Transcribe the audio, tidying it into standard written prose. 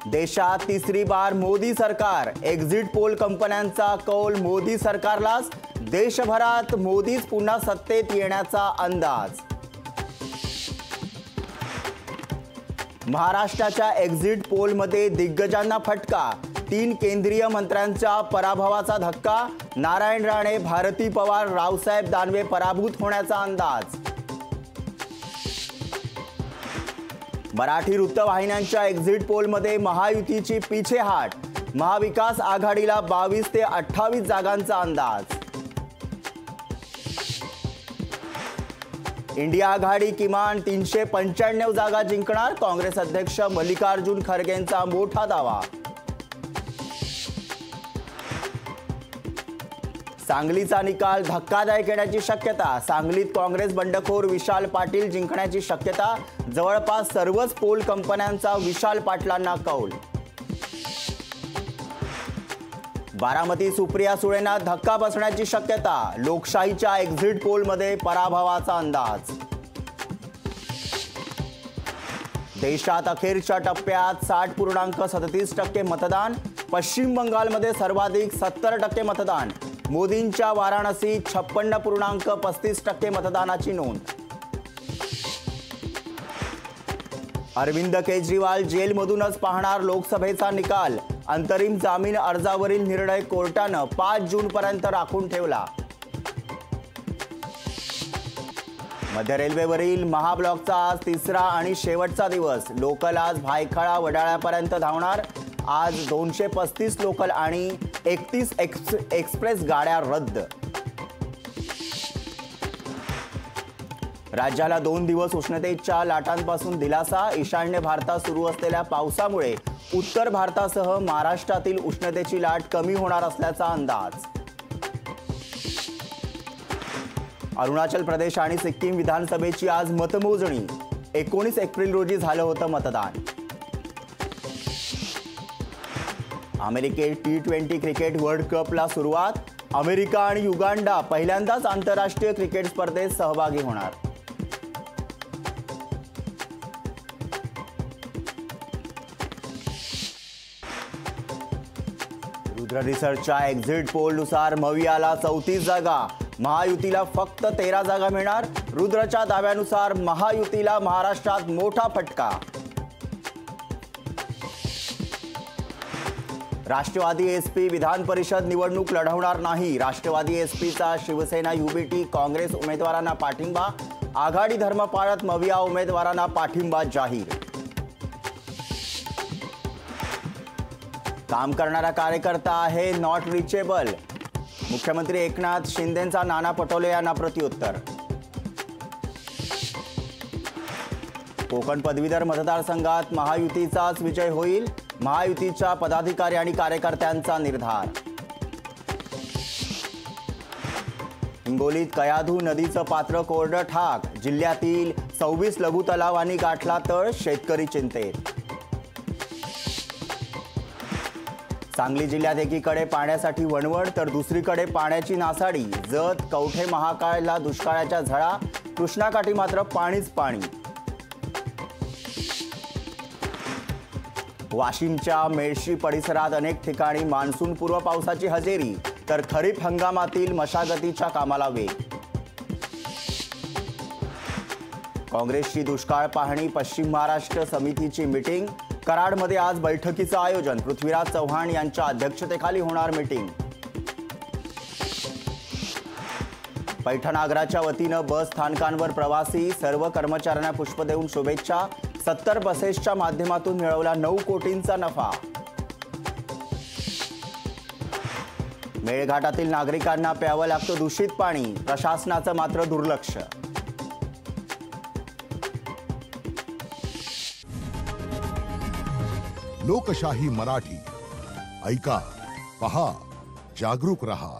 देशात तिसरी बार मोदी सरकार, एक्झिट पोल कंपन्यांचा कौल मोदी सरकारलाच, देशभरात मोदीच पुन्हा सत्तेत येण्याचा अंदाज। महाराष्ट्राच्या एक्झिट पोलमध्ये दिग्गजांना फटका, 3 केंद्रीय मंत्र्यांच्या पराभवाचा धक्का, नारायण राणे, भारती पवार, रावसाहेब दानवे पराभूत होण्याचा अंदाज। मराठी वृत्तवाहिन्यांच्या एक्झिट पोलमध्ये महायुतीची पिछेहाट, महाविकास आघाडीला 22 ते 28 जागांचा अंदाज। इंडिया आघाडी किमान 395 जागा जिंकणार, काँग्रेस अध्यक्ष मल्लिकार्जुन खरगेंचा मोठा दावा। सांगलीचा निकाल धक्कादायक येण्याची शक्यता, सांगलीत काँग्रेस बंडखोर विशाल पाटील जिंकण्याची शक्यता, जवळपास सर्वच पोल कंपन्यांचा विशाल पाटलांना कौल। बारामती सुप्रिया सुळेंना धक्का बसण्याची शक्यता, लोकशाहीच्या एक्झिट पोलमध्ये पराभवाचा अंदाज। देशात अखेरच्या टप्प्यात 60.37% मतदान, पश्चिम बंगालमध्ये सर्वाधिक 70% मतदान, मोदींच्या वाराणसीत 56.35% मतदानाची नोंद। अरविंद केजरीवाल जेलमधूनच पाहणार लोकसभेचा निकाल, अंतरिम जामीन अर्जावरील निर्णय कोर्टानं 5 जूनपर्यंत राखून ठेवला। मध्य रेल्वेवरील महाब्लॉकचा आज तिसरा आणि शेवटचा दिवस, लोकल आज भायखळा वडाळ्यापर्यंत धावणार, आज 235 लोकल आणि 31 एक्सप्रेस गाड्या रद्द। राज्याला 2 दिवस उष्णतेच्या लाटांपासून दिलासा, ईशान्य भारतात सुरू असलेल्या पावसामुळे उत्तर भारतासह महाराष्ट्रातील उष्णतेची लाट कमी होणार असल्याचा अंदाज। अरुणाचल प्रदेश आणि सिक्कीम विधानसभेची आज मतमोजणी, 19 एप्रिल रोजी झालं होतं मतदान। अमेरिकेत T20 क्रिकेट वर्ल्ड कपला सुरुवात, अमेरिका आणि युगांडा पहिल्यांदाच आंतरराष्ट्रीय क्रिकेट स्पर्धेत सहभागी होणार। रुद्र रिसर्चच्या एक्झिट पोलनुसार मवियाला 34 जागा, महायुतीला फक्त 13 जागा मिळणार, रुद्रच्या दाव्यानुसार महायुतीला महाराष्ट्रात मोठा फटका। राष्ट्रवादी एसपी विधान परिषद निवडणूक लढवणार नाही, राष्ट्रवादी एसपीचा शिवसेना UBT काँग्रेस उमेदवारांना पाठिंबा, आघाडी धर्म पाळत मविया उमेदवारांना पाठिंबा जाहीर। काम करणारा कार्यकर्ता आहे नॉट रिचेबल, मुख्यमंत्री एकनाथ शिंदेंचा नाना पटोले यांना प्रत्युत्तर। कोकण पदवीधर मतदारसंघात महायुतीचाच विजय होईल, महायुतीच्या पदाधिकारी आणि कार्यकर्त्यांचा निर्धार। हिंगोलीत कयाधू नदीचं पात्र कोरडं ठाक, जिल्ह्यातील 26 लघु तलावांनी गाठला तळ, शेतकरी चिंतेत। सांगली जिल्ह्यात एकीकडे पाण्यासाठी वणवण तर दुसरीकडे पाण्याची नासाडी, जत कवठे महाकाळला दुष्काळाच्या झळा, कृष्णाकाठी मात्र पाणीच पाणी। वाशिमच्या मेळशी परिसरात अनेक ठिकाणी मान्सूनपूर्व पावसाची हजेरी, तर खरीप हंगामातील मशागतीच्या कामाला वेग। काँग्रेसची दुष्काळ पाहणी पश्चिम महाराष्ट्र समितीची मीटिंग, कराडमध्ये आज बैठकीचं आयोजन, पृथ्वीराज चव्हाण यांच्या अध्यक्षतेखाली होणार मीटिंग। पैठण आग्राच्या वतीनं बस स्थानकांवर प्रवासी, सर्व कर्मचाऱ्यांना पुष्प देऊन शुभेच्छा, 70 बसेसच्या माध्यमातून मिळवला 9 कोटींचा नफा। मेळघाटातील नागरिकांना प्यावं लागतं दूषित पाणी, प्रशासनाचं मात्र दुर्लक्ष। लोकशाही मराठी, ऐका, पहा, जागरूक रहा।